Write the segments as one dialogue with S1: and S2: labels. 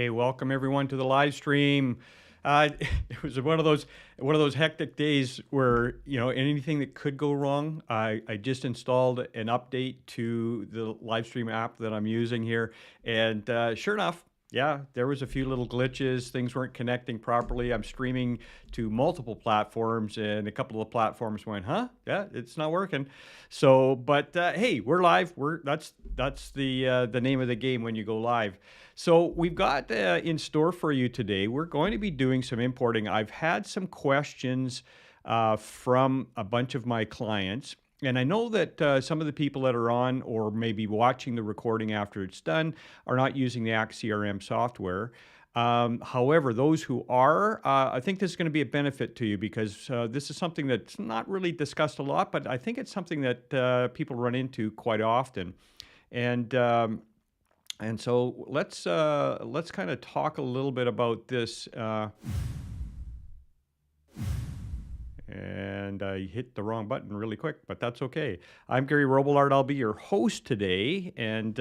S1: Hey, welcome everyone to the live stream. It was one of those hectic days where anything that could go wrong. I just installed an update to the live stream app that I'm using here, and sure enough, yeah, there was a few little glitches. Things weren't connecting properly. I'm streaming to multiple platforms, and a couple of the platforms went, "Huh? Yeah, it's not working." So, but hey, we're live. That's the name of the game when you go live. So we've got in store for you today. We're going to be doing some importing. I've had some questions from a bunch of my clients. And I know that some of the people that are on or maybe watching the recording after it's done are not using the Act CRM software. However, those who are, I think this is going to be a benefit to you because this is something that's not really discussed a lot, but I think it's something that people run into quite often. And so let's kind of talk a little bit about this. And I hit the wrong button really quick, but that's okay. I'm Gary Robillard. I'll be your host today. And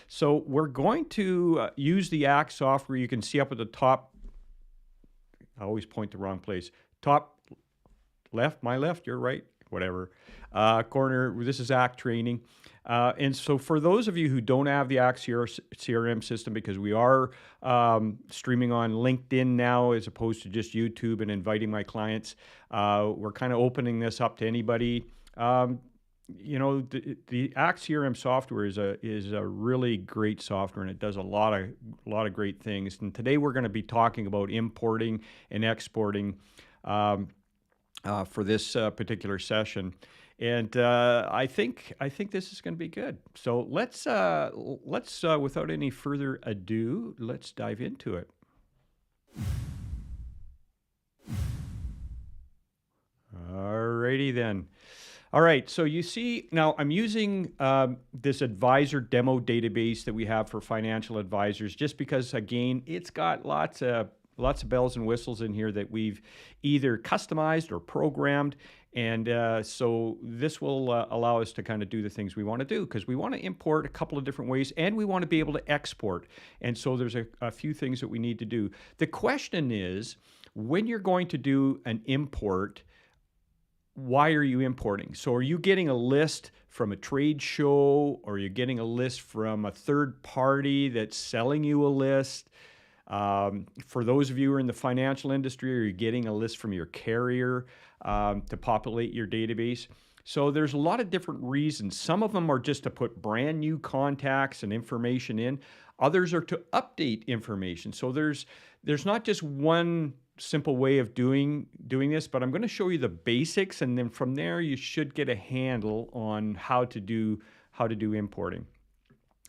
S1: so we're going to use the Act software. You can see up at the top, I always point the wrong place. Top left, my left, your right, whatever. Corner, this is Act training. And so for those of you who don't have the Act CRM system, because we are streaming on LinkedIn now as opposed to just YouTube and inviting my clients, we're kind of opening this up to anybody. The Act CRM software is a really great software, and it does a lot of great things. And today we're going to be talking about importing and exporting for this particular session. And I think this is going to be good. So let's without any further ado, let's dive into it. Alrighty then. All right, so you see now I'm using this advisor demo database that we have for financial advisors, just because again it's got lots of bells and whistles in here that we've either customized or programmed. And so this will allow us to kind of do the things we want to do, because we want to import a couple of different ways and we want to be able to export. And so there's a few things that we need to do. The question is, when you're going to do an import, why are you importing? So are you getting a list from a trade show, or are you getting a list from a third party that's selling you a list? For those of you who are in the financial industry, are you getting a list from your carrier to populate your database? So there's a lot of different reasons. Some of them are just to put brand new contacts and information in. Others are to update information. So there's not just one simple way of doing this, but I'm going to show you the basics, and then from there you should get a handle on how to do importing.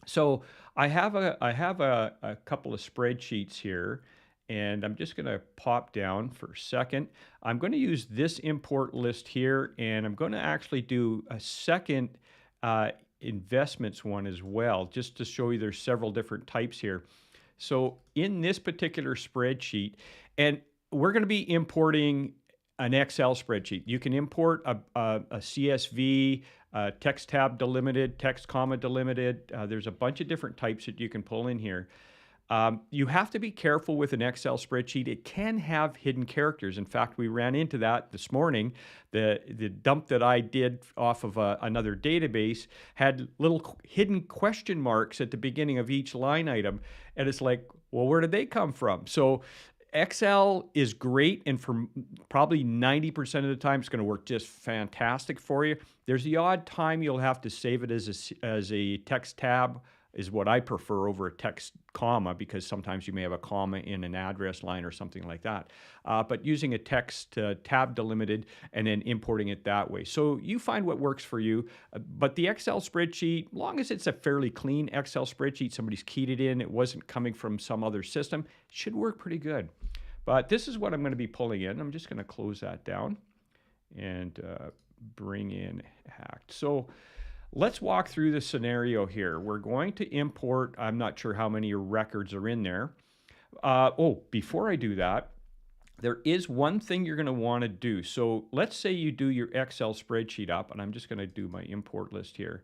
S1: So I have a couple of spreadsheets here, and I'm just going to pop down for a second. I'm going to use this import list here, and I'm going to actually do a second investments one as well, just to show you there's several different types here. So in this particular spreadsheet, and we're going to be importing an Excel spreadsheet. You can import a CSV, text tab delimited, text comma delimited. There's a bunch of different types that you can pull in here. You have to be careful with an Excel spreadsheet. It can have hidden characters. In fact, we ran into that this morning. The dump that I did off of another database had little hidden question marks at the beginning of each line item. And it's like, well, where did they come from? So Excel is great, and for probably 90% of the time, it's going to work just fantastic for you. There's the odd time you'll have to save it as a text tab, is what I prefer over a text comma, because sometimes you may have a comma in an address line or something like that. But using a text tab delimited and then importing it that way. So you find what works for you. But the Excel spreadsheet, long as it's a fairly clean Excel spreadsheet, somebody's keyed it in, it wasn't coming from some other system, it should work pretty good. But this is what I'm going to be pulling in. I'm just going to close that down and bring in Hacked. So let's walk through the scenario here. We're going to import, I'm not sure how many records are in there. Before I do that, there is one thing you're going to want to do. So let's say you do your Excel spreadsheet up, and I'm just going to do my import list here.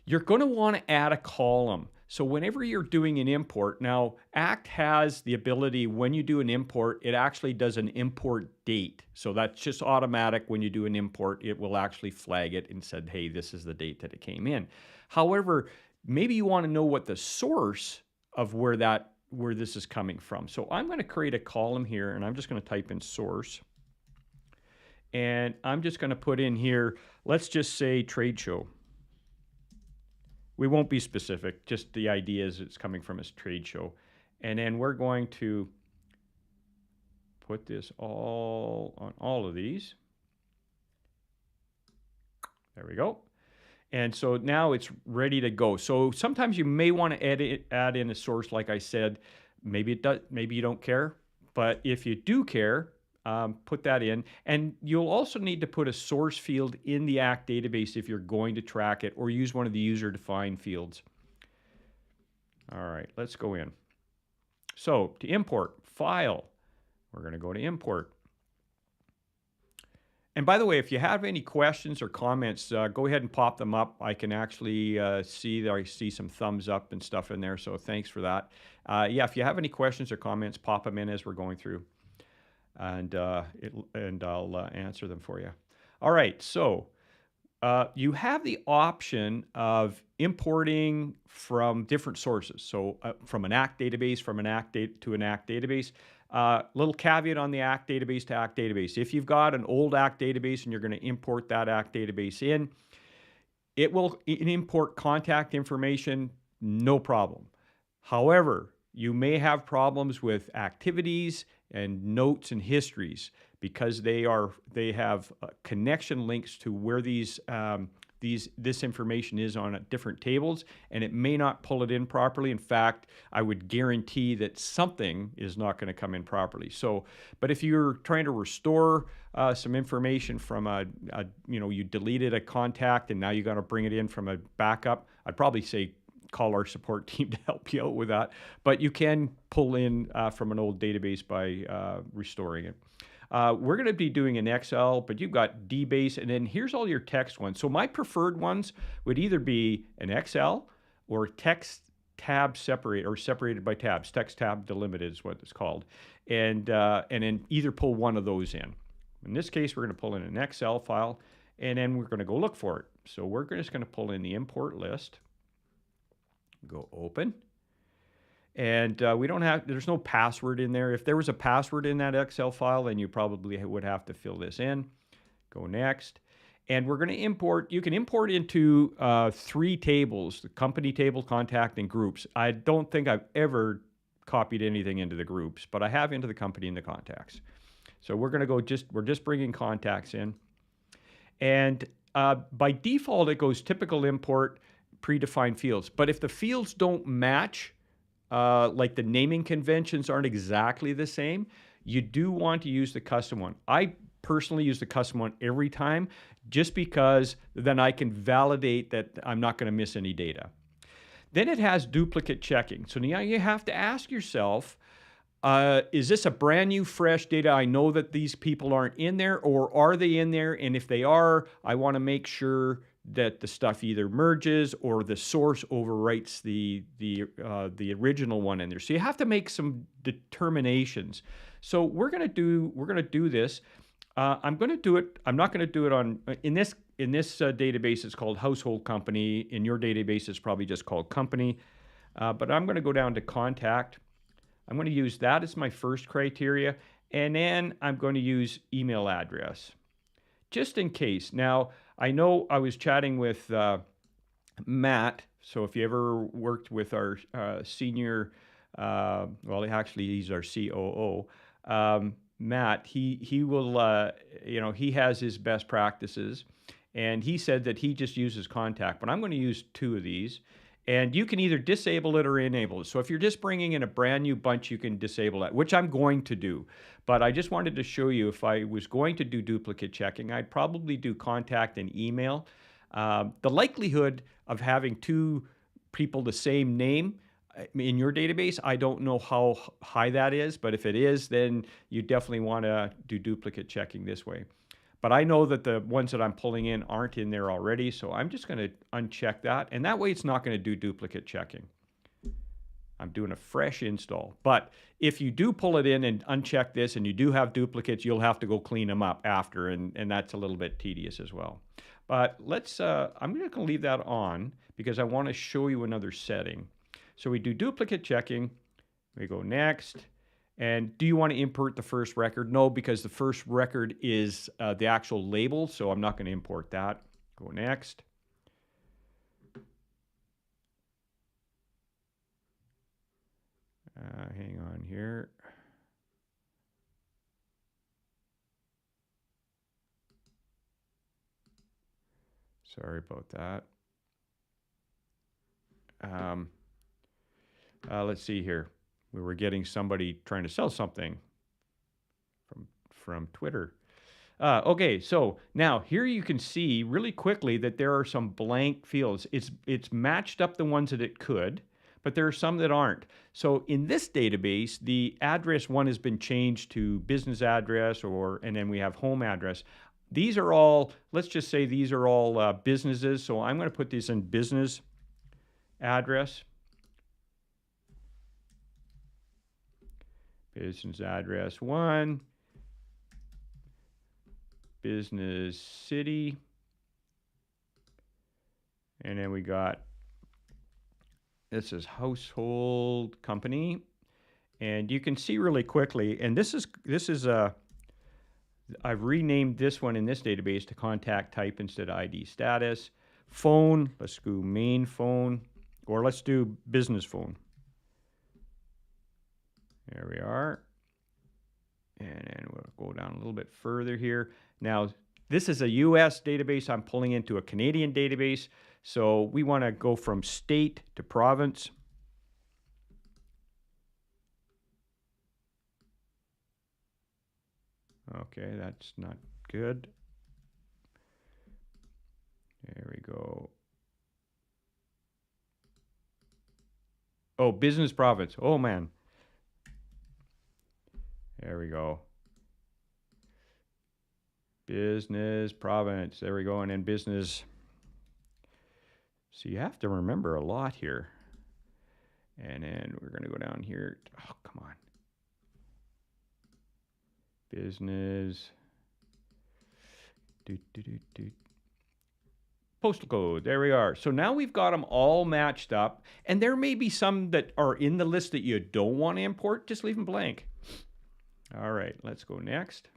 S1: You're going to want to add a column. So whenever you're doing an import, now ACT has the ability, when you do an import, it actually does an import date. So that's just automatic. When you do an import, it will actually flag it and said, hey, this is the date that it came in. However, maybe you want to know what the source of where this is coming from. So I'm going to create a column here, and I'm just going to type in source. And I'm just going to put in here, let's just say trade show. We won't be specific, just the idea is it's coming from a trade show. And then we're going to put this all on all of these. There we go. And so now it's ready to go. So sometimes you may want to add in a source, like I said. Maybe it does, maybe you don't care. But if you do care, put that in. And you'll also need to put a source field in the ACT database if you're going to track it, or use one of the user-defined fields. All right, let's go in. So to import, file, we're going to go to import. And by the way, if you have any questions or comments, go ahead and pop them up. I can actually see that I see some thumbs up and stuff in there, so thanks for that. Yeah, if you have any questions or comments, pop them in as we're going through, and I'll answer them for you. All right, so you have the option of importing from different sources. So from an ACT database, to an ACT database. Little caveat on the ACT database to ACT database. If you've got an old ACT database and you're going to import that ACT database in, it will import contact information, no problem. However, you may have problems with activities and notes and histories, because they have connection links to where this information is on different tables, and it may not pull it in properly. In fact, I would guarantee that something is not going to come in properly. So, but if you're trying to restore some information from you deleted a contact and now you got to bring it in from a backup, I'd probably say call our support team to help you out with that. But you can pull in from an old database by restoring it. We're going to be doing an Excel, but you've got DBase, and then here's all your text ones. So my preferred ones would either be an Excel or text tab separated by tabs. Text tab delimited is what it's called. And then either pull one of those in. In this case, we're going to pull in an Excel file, and then we're going to go look for it. So we're just going to pull in the import list, go open. And there's no password in there. If there was a password in that Excel file, then you probably would have to fill this in. Go next. And we're going to import, you can import into 3 tables: the company table, contact, and groups. I don't think I've ever copied anything into the groups, but I have into the company and the contacts. So we're going to we're just bringing contacts in. And by default, it goes typical import, predefined fields. But if the fields don't match, like the naming conventions aren't exactly the same, you do want to use the custom one. I personally use the custom one every time, just because then I can validate that I'm not going to miss any data. Then it has duplicate checking. So now you have to ask yourself, is this a brand new, fresh data? I know that these people aren't in there, or are they in there? And if they are, I want to make sure that the stuff either merges or the source overwrites the original one in there. So you have to make some determinations. So we're going to do this. I'm going to do it. I'm not going to do it on in this database. It's called household company. In your database, it's probably just called company. But I'm going to go down to contact. I'm going to use that as my first criteria, and then I'm going to use email address, just in case. Now, I know I was chatting with Matt, so if you ever worked with our senior, well, actually he's our COO, Matt, he will, he has his best practices, and he said that he just uses contact, but I'm going to use 2 of these. And you can either disable it or enable it. So if you're just bringing in a brand new bunch, you can disable that, which I'm going to do. But I just wanted to show you, if I was going to do duplicate checking, I'd probably do contact and email. The likelihood of having 2 people the same name in your database, I don't know how high that is. But if it is, then you definitely want to do duplicate checking this way. But I know that the ones that I'm pulling in aren't in there already, so I'm just going to uncheck that. And that way it's not going to do duplicate checking. I'm doing a fresh install. But if you do pull it in and uncheck this and you do have duplicates, you'll have to go clean them up after, and that's a little bit tedious as well. But let's, I'm just going to leave that on because I want to show you another setting. So we do duplicate checking, we go next, and do you want to import the first record? No, because the first record is the actual label, so I'm not going to import that. Go next. Hang on here. Sorry about that. Let's see here. We were getting somebody trying to sell something from Twitter. Okay, so now here you can see really quickly that there are some blank fields. It's matched up the ones that it could, but there are some that aren't. So in this database, the address one has been changed to business address, and then we have home address. These are all, let's just say these are all businesses. So I'm going to put these in business address. Business address 1. Business city. And then we got, this is household company. And you can see really quickly, and this is I've renamed this one in this database to contact type instead of ID status. Phone, let's do main phone, or let's do business phone. There we are. And then we'll go down a little bit further here. Now, this is a US database. I'm pulling into a Canadian database. So we want to go from state to province. Okay, that's not good. There we go. Oh, business province. Oh, man. There we go. Business province. There we go. And then business. So you have to remember a lot here. And then we're going to go down here. Oh, come on. Business. Postal code. There we are. So now we've got them all matched up. And there may be some that are in the list that you don't want to import. Just leave them blank. All right, let's go next.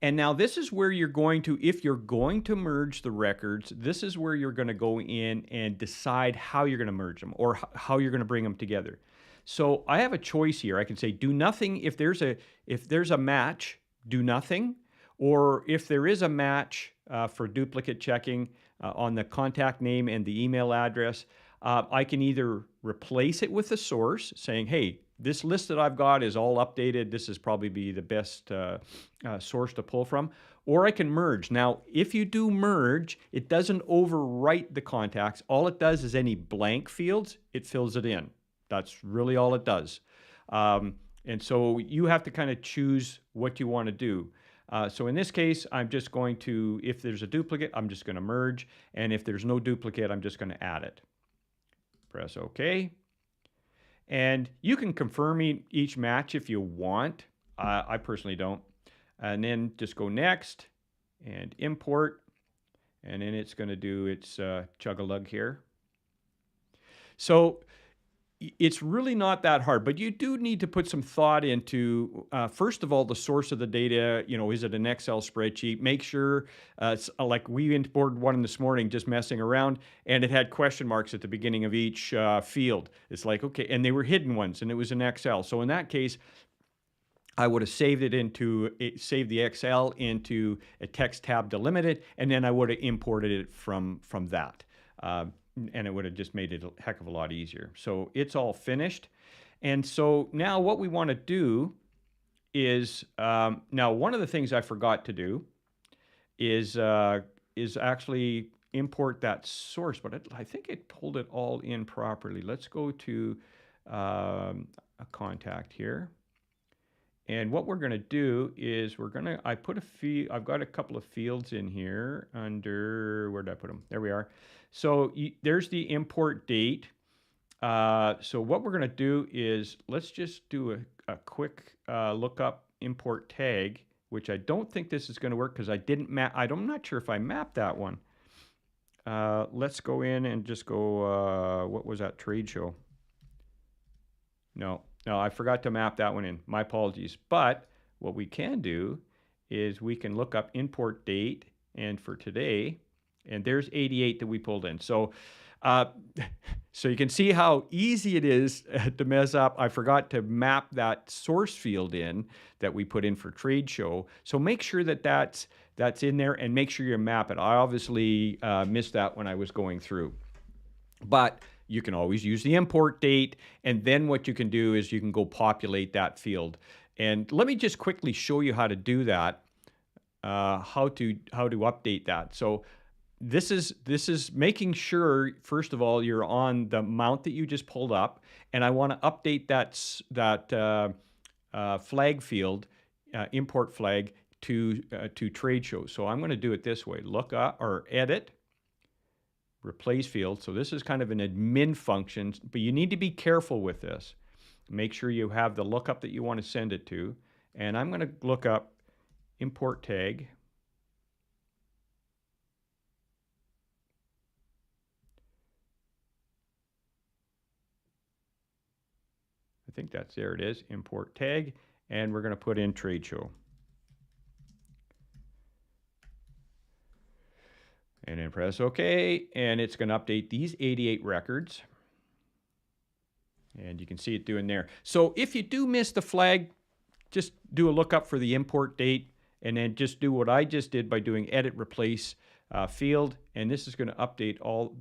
S1: And now this is where you're going to, if you're going to merge the records, this is where you're going to go in and decide how you're going to merge them or how you're going to bring them together. So I have a choice here. I can say do nothing if there's a match, do nothing. Or if there is a match for duplicate checking on the contact name and the email address, I can either replace it with a source saying, hey, this list that I've got is all updated. This is probably be the best source to pull from. Or I can merge. Now, if you do merge, it doesn't overwrite the contacts. All it does is any blank fields, it fills it in. That's really all it does. And so you have to kind of choose what you want to do. So in this case, I'm just going to, if there's a duplicate, I'm just going to merge. And if there's no duplicate, I'm just going to add it. Press OK. And you can confirm each match if you want. I personally don't. And then just go next and import. And then it's going to do its chug-a-lug here. So it's really not that hard, but you do need to put some thought into, first of all, the source of the data. You know, is it an Excel spreadsheet? Make sure, like we imported one this morning, just messing around, and it had question marks at the beginning of each field. It's like, okay, and they were hidden ones, and it was in Excel. So in that case, I would have saved the Excel into a text tab delimited, and then I would have imported it from that. And it would have just made it a heck of a lot easier. So it's all finished. And so now what we want to do is, now one of the things I forgot to do is actually import that source, but I think it pulled it all in properly. Let's go to a contact here. And what we're going to do is I've got a couple of fields in here under, where did I put them? There we are. So there's the import date. So what we're going to do is let's just do a quick lookup import tag, which I don't think this is going to work because I didn't map. I'm not sure if I mapped that one. Let's go in and just go, what was that trade show? No, I forgot to map that one in. My apologies. But what we can do is we can look up import date and for today, and there's 88 that we pulled in. So, uh, so you can see how easy it is to mess up. I forgot to map that source field in that we put in for trade show. So make sure that that's in there and make sure you map it. I obviously missed that when I was going through. But you can always use the import date, and then what you can do is you can go populate that field. And let me just quickly show you how to do that, how to update that. So this is making sure, first of all, you're on the amount that you just pulled up, and I want to update that flag field, import flag to trade show. So I'm going to do it this way: look up or edit. Replace field. So this is kind of an admin function, but you need to be careful with this. Make sure you have the lookup that you want to send it to. And I'm going to look up import tag. I think there it is, import tag. And we're going to put in trade show. And then press OK, and it's going to update these 88 records. And you can see it doing there. So if you do miss the flag, just do a lookup for the import date, and then just do what I just did by doing edit replace field, and this is going to update all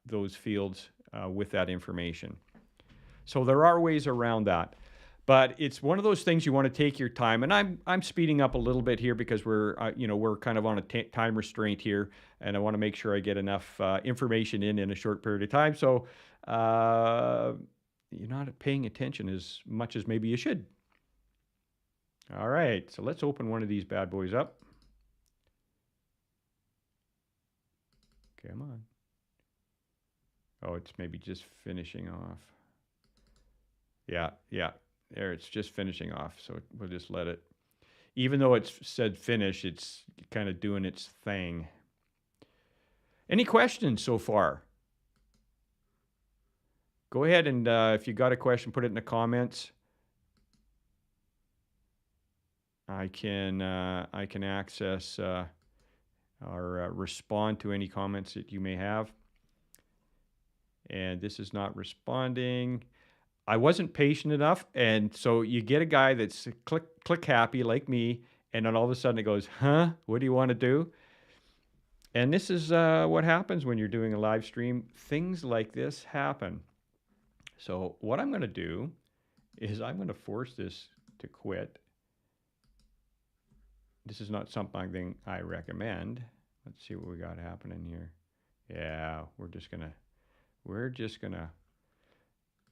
S1: those fields with that information. So there are ways around that. But it's one of those things you want to take your time, and I'm speeding up a little bit here because we're kind of on a time restraint here, and I want to make sure I get enough information in a short period of time. So you're not paying attention as much as maybe you should. All right, so let's open one of these bad boys up. Come on. Oh, it's maybe just finishing off. Yeah. There, it's just finishing off, so we'll just let it. Even though it's said finish, it's kind of doing its thing. Any questions so far? Go ahead and if you got a question, put it in the comments. I can access or respond to any comments that you may have. And this is not responding. I wasn't patient enough, and so you get a guy that's click happy like me, and then all of a sudden it goes, huh? What do you want to do? And this is what happens when you're doing a live stream. Things like this happen. So what I'm going to do is I'm going to force this to quit. This is not something I recommend. Let's see what we got happening here. Yeah, we're just gonna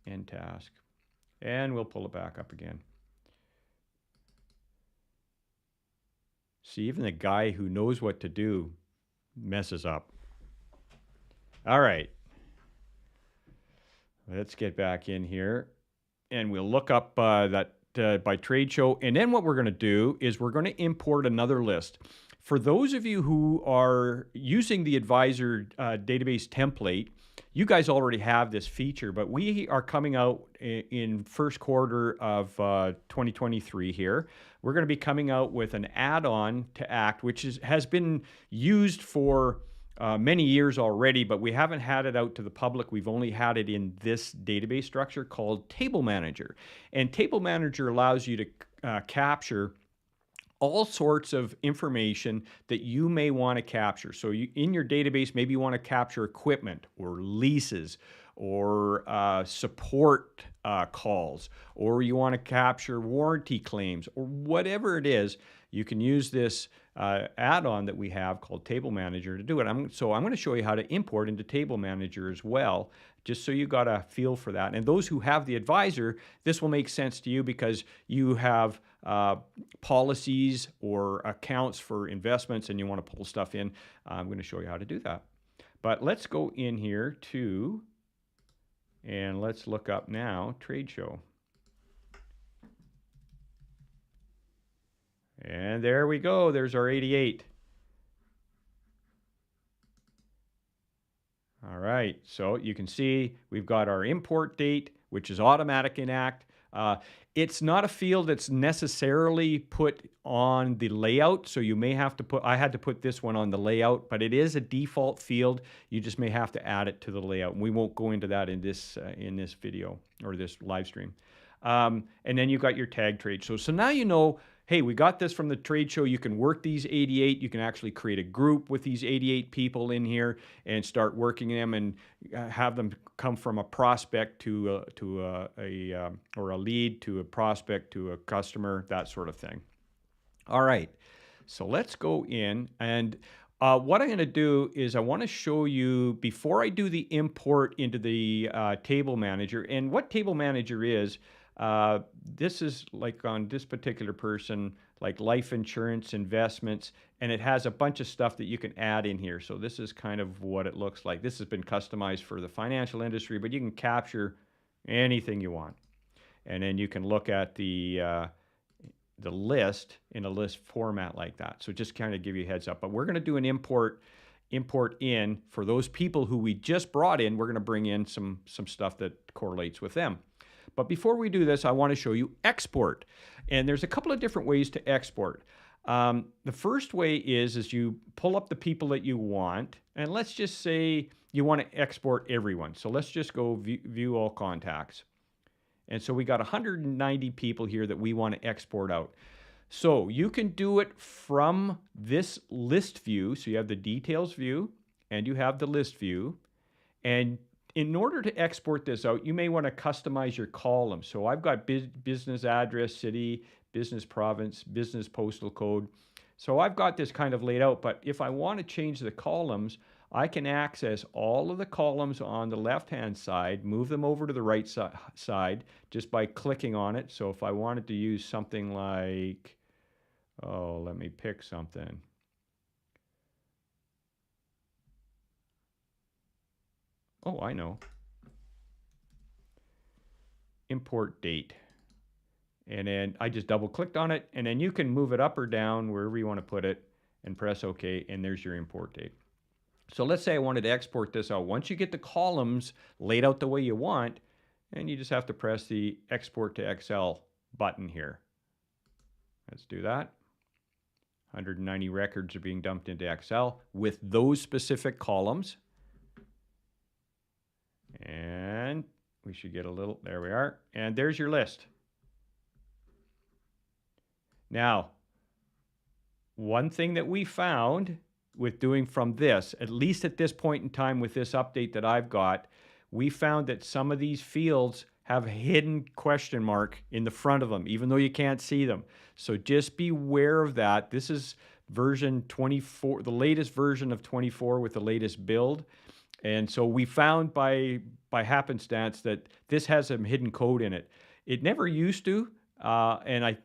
S1: end task, and we'll pull it back up again. See, even the guy who knows what to do messes up. All right, let's get back in here, and we'll look up that by trade show, and then what we're going to do is we're going to import another list. For those of you who are using the advisor database template, you guys already have this feature, but we are coming out in first quarter of 2023 here. We're going to be coming out with an add-on to ACT, which has been used for many years already, but we haven't had it out to the public. We've only had it in this database structure called Table Manager. And Table Manager allows you to capture all sorts of information that you may want to capture. So in your database, maybe you want to capture equipment or leases or support calls, or you want to capture warranty claims, or whatever it is. You can use this add-on that we have called Table Manager to do it. So I'm going to show you how to import into Table Manager as well, just so you got a feel for that. And those who have the advisor, this will make sense to you because you have policies or accounts for investments and you want to pull stuff in. I'm going to show you how to do that. But let's go in here to And let's look up now, trade show. And there we go. There's our 88. All right, so you can see we've got our import date, which is automatic enact. It's not a field that's necessarily put on the layout, so you may have to put, I had to put this one on the layout, but it is a default field. You just may have to add it to the layout. And we won't go into that in this video or this live stream. And then you've got your tag trade show. So now you know, hey, we got this from the trade show. You can work these 88. You can actually create a group with these 88 people in here and start working them and have them come from a prospect to or a lead to a prospect to a customer, that sort of thing. All right, so let's go in and what I'm going to do is I want to show you before I do the import into the table manager. And what table manager is, this is like on this particular person, like life insurance, investments, and it has a bunch of stuff that you can add in here. So this is kind of what it looks like. This has been customized for the financial industry, but you can capture anything you want. And then you can look at the list in a list format like that. So just kind of give you a heads up. But we're going to do an import in for those people who we just brought in. We're going to bring in some stuff that correlates with them. But before we do this, I want to show you export. And there's a couple of different ways to export. The first way is you pull up the people that you want, and let's just say you want to export everyone. So let's just go view all contacts. And so we got 190 people here that we want to export out. So you can do it from this list view. So you have the details view and you have the list view. And in order to export this out, you may want to customize your columns. So I've got business address, city, business province, business postal code. So I've got this kind of laid out, but if I want to change the columns, I can access all of the columns on the left-hand side, move them over to the right side just by clicking on it. So if I wanted to use something like, oh, let me pick something. Oh, I know. Import date. And then I just double clicked on it, and then you can move it up or down wherever you want to put it and press OK, and there's your import date. So let's say I wanted to export this out. Once you get the columns laid out the way you want, and you just have to press the Export to Excel button here. Let's do that. 190 records are being dumped into Excel with those specific columns. And we should get a little, there we are. And there's your list. Now, one thing that we found with doing from this, at least at this point in time with this update that I've got, we found that some of these fields have a hidden question mark in the front of them, even though you can't see them. So just beware of that. This is version 24, the latest version of 24 with the latest build. And so we found by happenstance that this has some hidden code in it. It never used to. And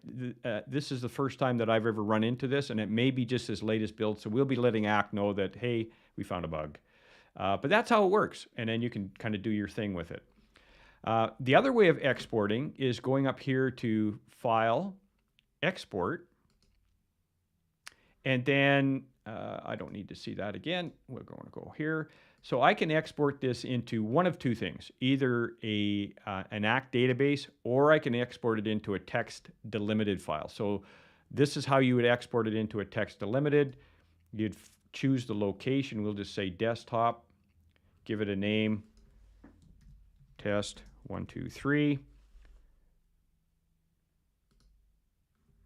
S1: this is the first time that I've ever run into this, and it may be just this latest build. So we'll be letting ACT know that, hey, we found a bug. But that's how it works. And then you can kind of do your thing with it. The other way of exporting is going up here to File, Export. And then I don't need to see that again. We're going to go here. So I can export this into one of two things, either an ACT database, or I can export it into a text delimited file. So this is how you would export it into a text delimited. You'd choose the location. We'll just say desktop, give it a name, test 1, 2, 3.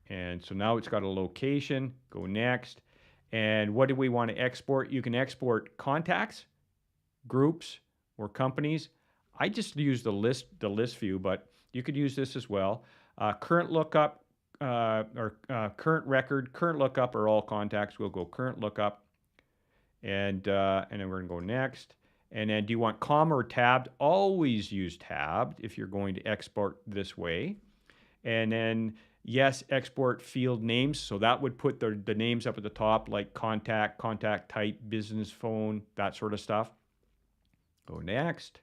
S1: And so now it's got a location. Go next. And what do we want to export? You can export contacts, groups, or companies. I just use the list view, but you could use this as well. Current lookup or current record, current lookup are all contacts. We'll go current lookup, and then we're gonna go next. And then do you want comma or tabbed? Always use tabbed if you're going to export this way. And then yes, export field names. So that would put the names up at the top, like contact, contact type, business phone, that sort of stuff. Go next.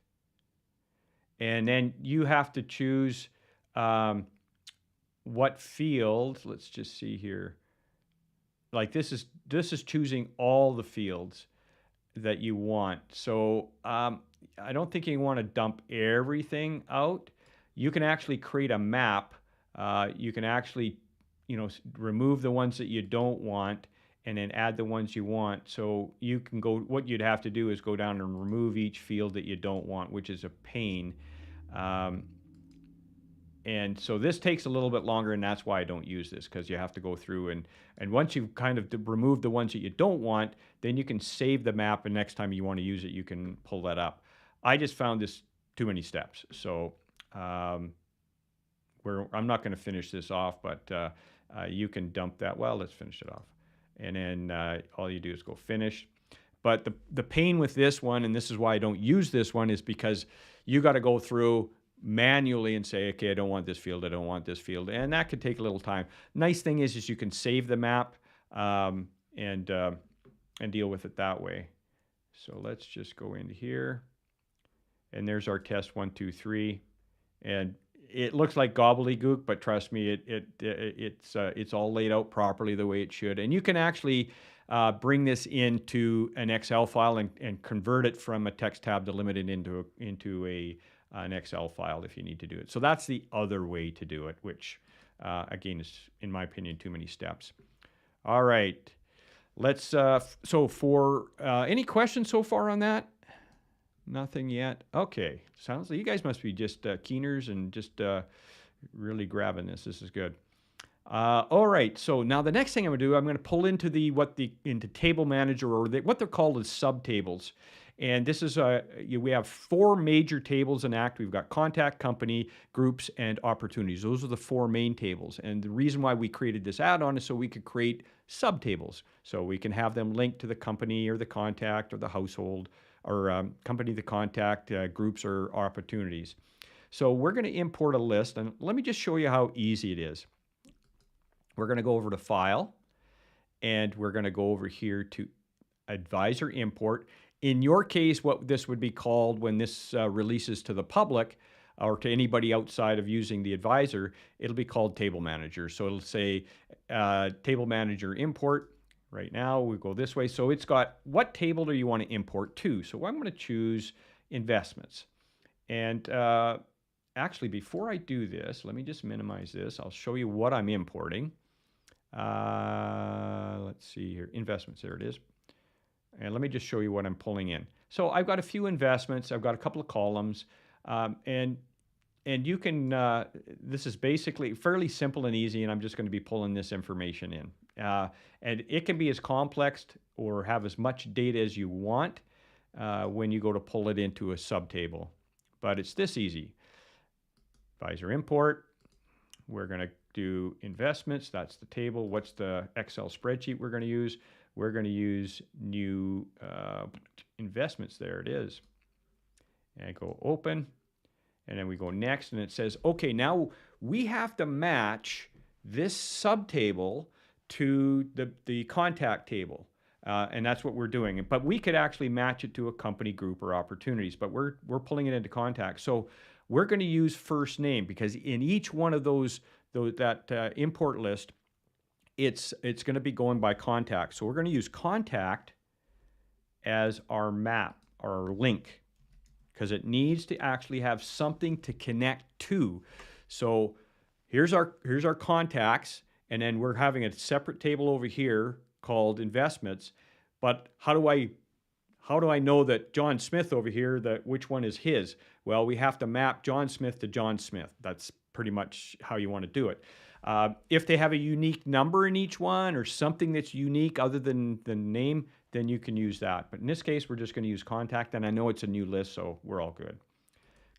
S1: And then you have to choose what field. Let's just see here. Like this is choosing all the fields that you want. So I don't think you want to dump everything out. You can actually create a map. You can actually, remove the ones that you don't want and then add the ones you want. So you can go, what you'd have to do is go down and remove each field that you don't want, which is a pain. And so this takes a little bit longer, and that's why I don't use this, because you have to go through and once you've kind of removed the ones that you don't want, then you can save the map, and next time you want to use it, you can pull that up. I just found this too many steps. So I'm not going to finish this off, but you can dump that. Well, let's finish it off. And then all you do is go finish. But the pain with this one, and this is why I don't use this one, is because you got to go through manually and say, okay, I don't want this field, I don't want this field, and that could take a little time. Nice thing is you can save the map and deal with it that way. So let's just go into here, and there's our test 1, 2, 3, and it looks like gobbledygook, but trust me, it's all laid out properly the way it should. And you can actually bring this into an Excel file and convert it from a text tab to limit it into an Excel file if you need to do it. So that's the other way to do it, which again is, in my opinion, too many steps. All right, let's. So for any questions so far on that? Nothing yet. Okay, sounds like you guys must be just keeners and just really grabbing this. This is good. All right, so now the next thing I'm going to do, I'm going to pull into into Table Manager, or what they're called as subtables. And this is we have 4 major tables in ACT. We've got contact, company, groups, and opportunities. Those are the 4 main tables. And the reason why we created this add-on is so we could create subtables. So we can have them linked to the company or the contact or the household, or company, the contact, groups, or opportunities. So we're going to import a list, and let me just show you how easy it is. We're going to go over to File, and we're going to go over here to Advisor Import. In your case, what this would be called when this releases to the public or to anybody outside of using the advisor, it'll be called Table Manager. So it'll say Table Manager Import. Right now, we go this way. So it's got, what table do you want to import to? So I'm going to choose Investments. And actually, before I do this, let me just minimize this. I'll show you what I'm importing. Let's see here. Investments, there it is. And let me just show you what I'm pulling in. So I've got a few investments. I've got a couple of columns. And you can, this is basically fairly simple and easy, and I'm just going to be pulling this information in. And it can be as complex or have as much data as you want when you go to pull it into a subtable. But it's this easy. Advisor import. We're going to do investments. That's the table. What's the Excel spreadsheet we're going to use? We're going to use new investments. There it is. And go open. And then we go next, and it says, okay, now we have to match this subtable to the contact table. And that's what we're doing. But we could actually match it to a company, group, or opportunities. But we're pulling it into contact. So we're going to use first name, because in each one of that import list, it's going to be going by contact. So we're going to use contact as our map, our link, because it needs to actually have something to connect to. So here's our contacts, and then we're having a separate table over here called investments. But how do I know that John Smith over here, which one is his? Well, we have to map John Smith to John Smith. That's pretty much how you want to do it. If they have a unique number in each one or something that's unique other than the name, then you can use that. But in this case, we're just going to use contact, and I know it's a new list, so we're all good.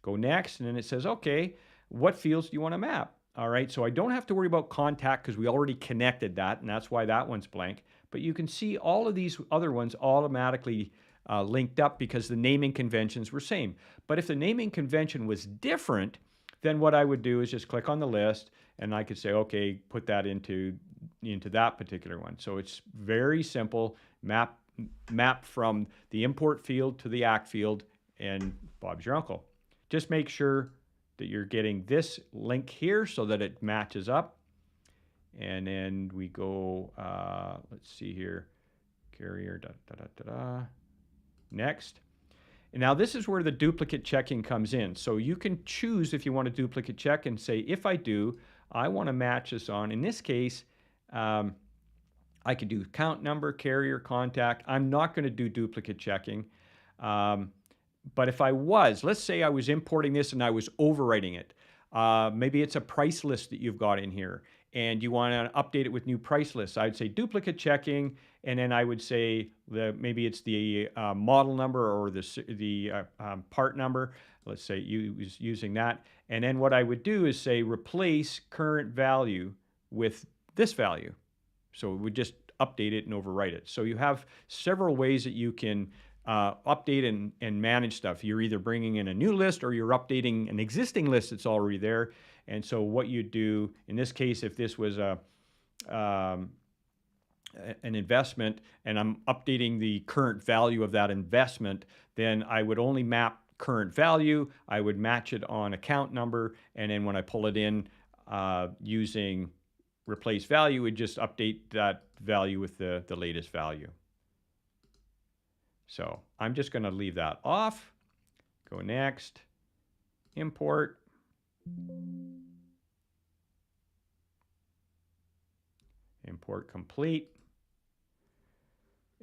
S1: Go next, and then it says, okay, what fields do you want to map? All right, so I don't have to worry about contact because we already connected that, and that's why that one's blank. But you can see all of these other ones automatically linked up because the naming conventions were same. But if the naming convention was different, then what I would do is just click on the list, and I could say, okay, put that into that particular one. So it's very simple. Map from the import field to the ACT field, and Bob's your uncle. just make sure that you're getting this link here so that it matches up. And then we go, let's see here, carrier, next. And now this is where the duplicate checking comes in. So you can choose if you want to duplicate check and say, if I do, I want to match this on. In this case, I could do account number, carrier, contact. I'm not going to do duplicate checking. But if I was, let's say I was importing this and I was overwriting it. Maybe it's a price list that you've got in here and you want to update it with new price lists. I'd say duplicate checking, and then I would say maybe it's the model number or the part number. Let's say using that. And then what I would do is say replace current value with this value. So it would just update it and overwrite it. So you have several ways that you can update and manage stuff. You're either bringing in a new list or you're updating an existing list that's already there. And so what you do, in this case, if this was an investment and I'm updating the current value of that investment, then I would only map current value. I would match it on account number. And then when I pull it in using replace value, would just update that value with the latest value. So I'm just going to leave that off. Go next, import. Import complete.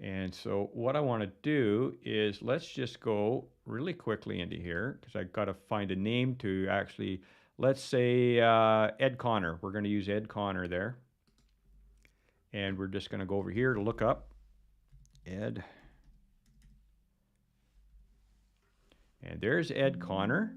S1: And so what I want to do is let's just go really quickly into here because I've got to find a name to actually, let's say Ed Connor. We're going to use Ed Connor there. And we're just going to go over here to look up Ed. And there's Ed Connor.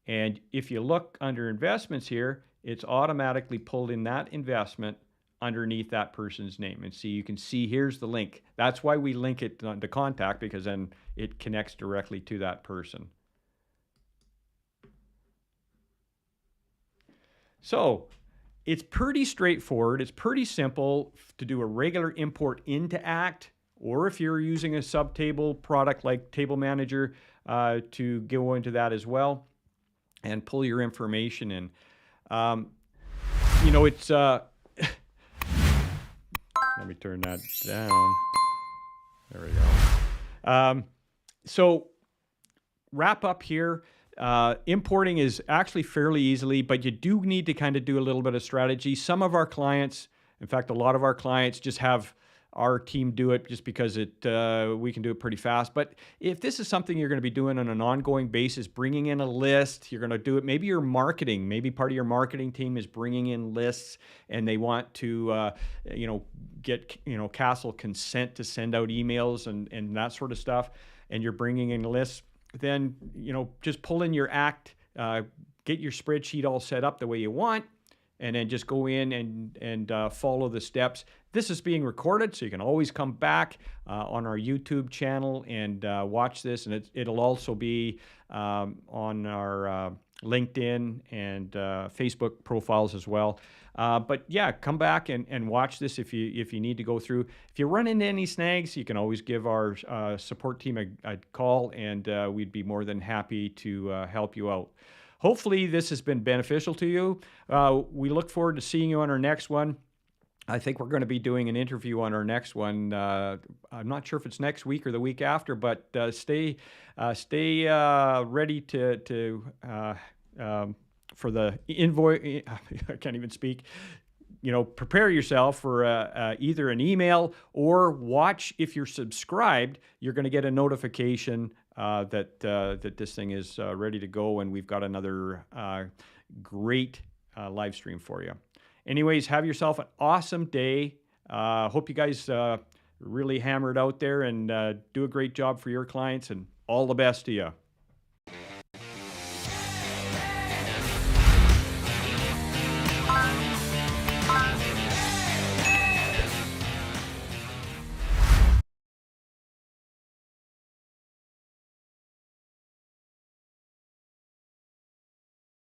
S1: And if you look under investments here, it's automatically pulled in that investment underneath that person's name. And see, you can see here's the link. That's why we link it to contact, because then it connects directly to that person. So it's pretty straightforward. It's pretty simple to do a regular import into ACT, or if you're using a subtable product like Table Manager, to go into that as well and pull your information in. You know, it's, let me turn that down. There we go. So wrap up here. Importing is actually fairly easily, but you do need to kind of do a little bit of strategy. Some of our clients, in fact, a lot of our clients just have our team do it just because we can do it pretty fast. But if this is something you're going to be doing on an ongoing basis, bringing in a list, you're going to do it. Maybe your marketing, maybe part of your marketing team is bringing in lists and they want to, get, Castle consent to send out emails and that sort of stuff. And you're bringing in lists, then, just pull in your ACT, get your spreadsheet all set up the way you want, and then just go in and follow the steps. This is being recorded, so you can always come back on our YouTube channel and watch this. And it'll also be on our LinkedIn and Facebook profiles as well. But yeah, come back and watch this if you need to go through. If you run into any snags, you can always give our support team a call, and we'd be more than happy to help you out. Hopefully this has been beneficial to you. We look forward to seeing you on our next one. I think we're going to be doing an interview on our next one. I'm not sure if it's next week or the week after, but stay ready for the invoice. I can't even speak. Prepare yourself for either an email or watch. If you're subscribed, you're going to get a notification that this thing is ready to go, and we've got another great live stream for you. Anyways, have yourself an awesome day. Hope you guys really hammer it out there and do a great job for your clients, and all the best to you.